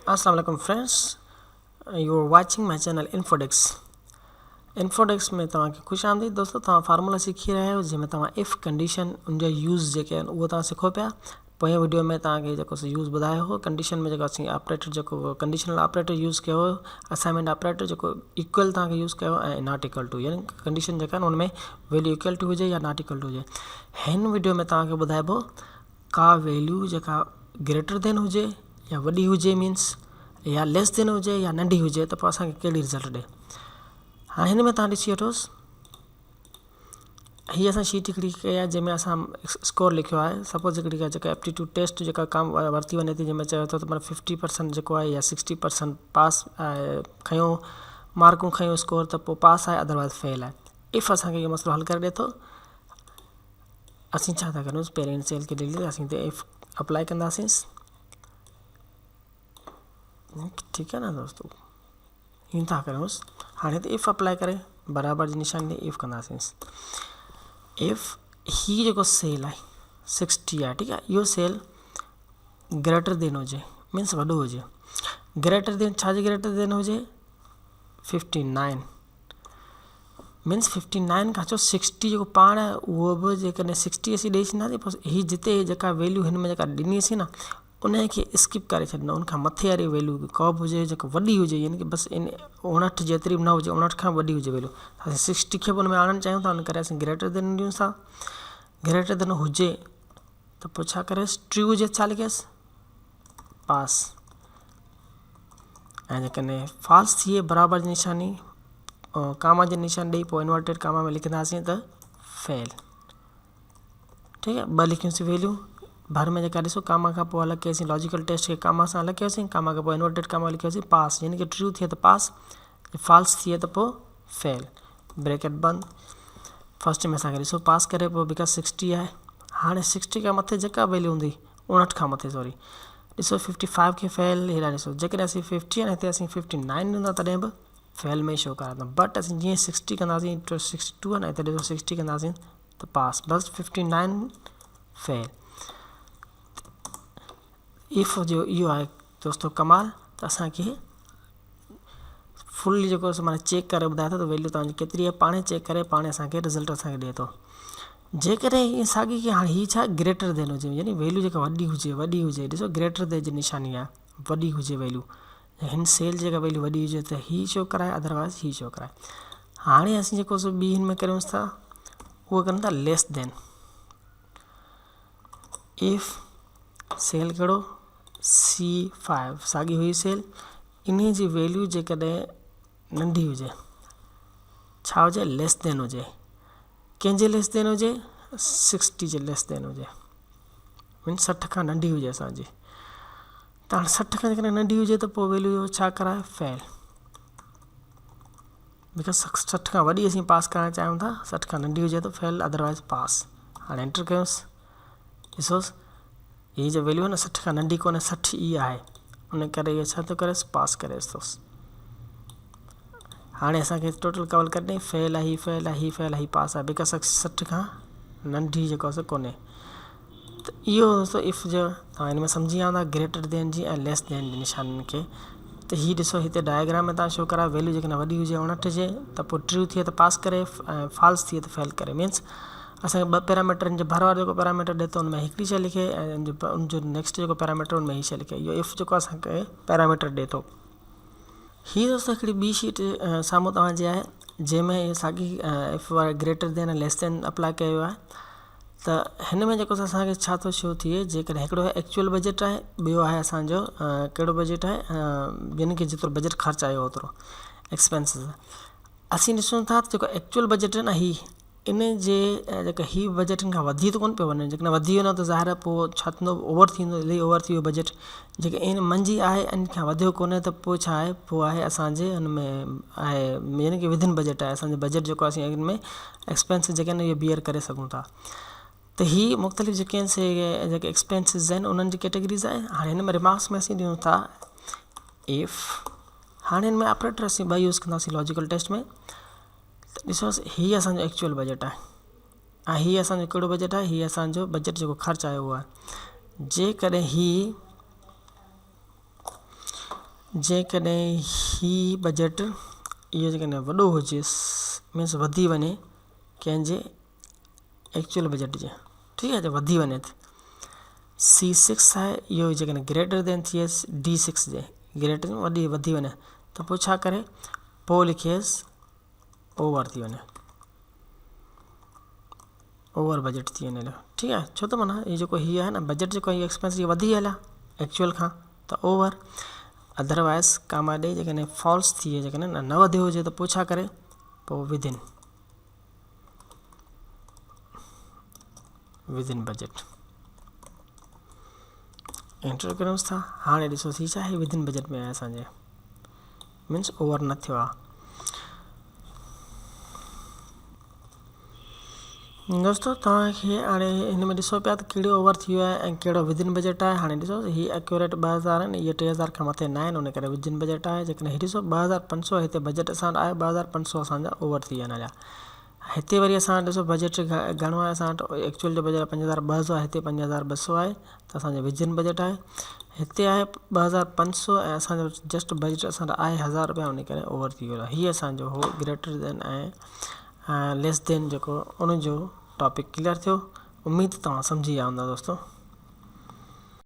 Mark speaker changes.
Speaker 1: अस्सलाम वालेकुम friends, you are watching my channel Infodex में तव्हांखे खुश आमदीद दोस्तों। तव्हां फार्मूला सीखी रहिया आहियो जंहिंमें तव्हां इफ़ कंडीशन उनजा यूज़ जेके आहिनि उहो तव्हां सिखो पिया। पोएं वीडियो में तव्हांखे जेको यूज़ ॿुधायो हो कंडीशन में जेको असीं ऑपरेटर जेको कंडीशनल ऑपरेटर यूज़ कयो हो, असाइनमेंट ऑपरेटर जेको इक्वल तव्हांखे यूज़ कयो ऐं नॉट इक्वल टू, यानी कंडीशन जेका आहिनि उनमें वैल्यू इक्वल टू हुजे या नॉट इक्वल टू हुजे। हिन वीडियो में तव्हांखे ॿुधाइबो का वैल्यू जेका ग्रेटर देन हुजे या वॾी हुजे मीन्स या लेस देन हुजे या नंढी हुजे त पोइ असांखे कहिड़ी रिज़ल्ट ॾे। हाणे हिन में तव्हां ॾिसी वठोसि, हीअ असां शीट हिकिड़ी कई आहे जंहिंमें असां स्कोर लिखियो आहे। सपोज़ हिकिड़ी जेका एप्टीट्यूड टेस्ट जेका कमु वरिती वञे थी, जंहिंमें चयो थो त मतलब 50% जेको आहे या 60% पास खयो मार्कूं खयूं स्कोर त पोइ पास आहे, अदरवाइज़ फेल आहे। इफ़ असांखे इहो मसइलो हल करे ॾिए थो, असीं छा था करूं, पहिरें सेल खे डिलीट असीं ते इफ़ अप्लाई कंदासीं। ठीक है ना दोस्तों, यूं था करूंसि। हाणे त इफ़ अप्लाई करे बराबर जी निशानी इफ़ कंदासीं। इफ़ ही जेको सेल आहे 60 आहे, ठीक आहे, इहो सेल ग्रेटर देन हुजे मीन्स वॾो हुजे। ग्रेटर देन छाजे ग्रेटर देन हुजे, 59 मीन्स 59 खां 60 जेको पाण उहो बि जेकॾहिं 60 असीं ॾेई छॾींदासीं, पोइ ही जिते जेका वैल्यू हिन में जेका ॾिनीसीं न उनखे स्किप करे छॾींदा। उनखां मथे वारी वैल्यू को बि हुजे जेको वॾी हुजे, यानी कि बसि इन 59 जेतिरी बि न हुजे, 59 खां वॾी हुजे वैल्यू, असीं 60 खे बि उन में आणणु चाहियूं था। उन करे असीं ग्रेटर देन ॾियूं था। ग्रेटर देन हुजे त पोइ छा करेसि, ट्रू हुजे छा लिखेसि, पास। ऐं जेकॾहिं फॉल्स थिए बराबर जी निशानी कामा जी निशानी ॾेई पोइ इन्वर्टेड कामा में लिखंदासीं त फेल। ठीक है, ॿ लिखियूंसीं वैल्यू भर में जेका ॾिसो कामा खां पोइ अलॻि कयोसीं, लॉजिकल टेस्ट खे कामा सां अलॻि कयोसीं, कामा खां पोइ इन्वर्टेड कामा लिखियोसीं पास, यानी कि ट्रू थिए त पास, फॉल्स थिए त पोइ फेल। ब्रैकेट बंद। फर्स्ट में असांखे ॾिसो पास करे पोइ बिकॉज 60 आहे। हाणे 60 खां मथे जेका वैल्यू हूंदी, 59 खां मथे सॉरी, ॾिसो 55 खे फेल। हेॾा ॾिसो जेकॾहिं असीं 50 आहे हिते असीं 59 ॾींदा तॾहिं बि फेल में शो कराईंदा, बट असीं जीअं 60 कंदासीं 62 आहे न, हिते ॾिसो 60 कंदासीं त पास, बस 59 फेल। इफ़ जो इहो आहे दोस्तों कमाल। त असांखे फुली जेको माना चेक करे ॿुधाए थो त वैल्यू तव्हांजी केतिरी आहे, पाणे चेक करे पाणे असांखे रिज़ल्ट असांखे ॾिए थो। जेकॾहिं हीअ साॻी की हाणे हीअ छा ग्रेटर देन हुजे, यानी वैल्यू जेका वॾी हुजे, ॾिसो ग्रेटर देन जी निशानी आहे, वॾी हुजे वैल्यू, हिन सेल जेका वैल्यू वॾी हुजे त ही शो कराए, अदरवाइज़ ही शो कराए। हाणे असीं जेको ॿी हिन में करूंसि था उहो कयूं था लेस देन। इफ़ सेल कहिड़ो C5 साॻी हुई सेल, इन जी वैल्यू जेकॾहिं नंढी हुजे, छा हुजे, लेस देन हुजे। कंहिंजे लेस देन हुजे, 60 जे लेस देन हुजे, मीन्स 60 खां नंढी हुजे असांजी। त हाणे 60 खां जेकॾहिं नंढी हुजे त पोइ वैल्यू छा कराए, फेल। बिकॉज 60 खां वॾी असीं पास करणु चाहियूं था, 60 खां नंढी हुजे त फेल, अदरवाइज़ पास। हाणे एंटर कयोसि, ॾिसोसि हीअ जो वैल्यू आहे न 60 खां नंढी कोन्हे, 60 ई आहे, उन करे इहो छा थो करेसि, पास करेसि थो। हाणे असांखे टोटल कवर कॾहिं फेल आहे, ही फेल आहे, ही फेल आहे, ही पास आहे, बिकॉज 60 खां नंढी जेको आहे कोन्हे। त इहो दोस्तों इफ़ जो तव्हां हिन में सम्झी विया हूंदा ग्रेटर देन जी ऐं लेस देन जी निशानियुनि खे। त हीअ ॾिसो हिते डायग्राम में तव्हां शो करायो, वैल्यू जेकॾहिं वॾी हुजे 59 जे त पोइ ट्रू थिए त पास करे ऐं फॉल्स थिए त फेल करे। मीन्स असांखे ॿ पैरामीटरनि जे भर वारो जेको पैरामीटर ॾिए थो उनमें हिकिड़ी शइ लिखे ऐं उनजो नेक्स्ट जेको पैरामीटर उनमें ही शइ लिखे। इहो इफ़ जेको असांखे पैरामीटर ॾिए थो। हीअ दोस्तों हिकिड़ी ॿी शीट साम्हूं तव्हांजे आहे जंहिंमें इहा साॻी इफ़ वारे ग्रेटर देन ऐं लेस देन अप्लाई कयो आहे। त हिन में जेको असांखे छा थो शो थिए, जेकॾहिं हिकिड़ो एक्चुअल बजट आहे, ॿियो आहे असांजो कहिड़ो बजट आहे, यानी कि जेतिरो बजट ख़र्चु आयो ओतिरो एक्सपेंसिस। असीं ॾिसूं था जेको एक्चुअल बजट आहे न, ही इन जे जेका ही बजटनि खां वधी त कोन पियो वञे। जेकॾहिं वधी वञो त ज़ाहिर आहे पोइ छा थींदो, ओवर थींदो, इलाही ओवर थी वियो बजट। जेके इन मंझि आहे इन खां वधियो कोन्हे त पोइ छा आहे, पोइ आहे असांजे हुन में आहे, यानी कि विदिन बजट आहे असांजो बजट जेको असीं इन में एक्सपेंसिस जेके आहिनि इहे बियर करे सघूं था। त ही मुख़्तलिफ़ जेके आहिनि जेके एक्सपेंसिस आहिनि उन्हनि जी कैटेगरीज़ आहे। हाणे हिन में रिमार्क्स में असीं ॾियूं था इफ़। हाणे हिन में ऑपरेटर असीं ॿ यूज़ कंदासीं लॉजिकल टेस्ट में। त ॾिसोसि हीअ असांजो एक्चुअल बजट आहे ऐं हीअ असांजो कहिड़ो बजट आहे, हीअ असांजो बजट जेको ख़र्चु आयो उहो आहे। जेकॾहिं ही जेकॾहिं ही बजट इहो जेकॾहिं वॾो हुजेस मीन्स वधी वञे कंहिंजे एक्चुअल बजट जे, ठीकु आहे, जो वधी वञे त C6 आहे इहो जेकॾहिं ग्रेटर देन थिएसि D6 जे ग्रेटर वधी वञे त पोइ छा करे, पोइ लिखियसि ओवर थी वञे, ओवर बजट थी वञे, ठीकु आहे। छो त माना इहो जेको हीअ आहे न बजट जेको इहो एक्सपेंस इहो वधी हलिया एक्चुअल खां त ओवर, अदरवाइज़ कामा ॾे जेकॾहिं फॉल्स थिए जेकॾहिं न वधियो हुजे त पोइ छा करे, पोइ विदिन बजट एंटर करूंसि था। हाणे ॾिसो थी छा आहे, विदिन बजट में आहे असांजे, मीन्स ओवर न थियो आहे। दोस्तो तव्हांखे हाणे हिन में ॾिसो पिया त कहिड़ो ओवर थी वियो आहे ऐं कहिड़ो विदिन बजट आहे। हाणे ॾिसो हीअ एक्यूरेट 2000 आहिनि, इहे 3000 खां मथे न आहिनि, उन करे विदिन बजट आहे। जेकॾहिं हीअ ॾिसो 2500 हिते बजट असां आहे, 2500 असांजा ओवर थी विया आहिनि हलिया। हिते वरी असां ॾिसो बजट घणो आहे, असां वटि एक्चुअल जो बजट 5200 आहे, हिते 5200 आहे त असांजो विदिन बजट आहे। हिते आहे 2500 ऐं असांजो जस्ट बजट असांजो आहे 1000 रुपया, उन करे ओवर थी वियो आहे। हीअ असांजो हो ग्रेटर देन ऐं लेस देन जेको उनजो टॉपिक क्लियर थियो। उम्मीद तव्हां सम्झी विया हूंदा दोस्तो।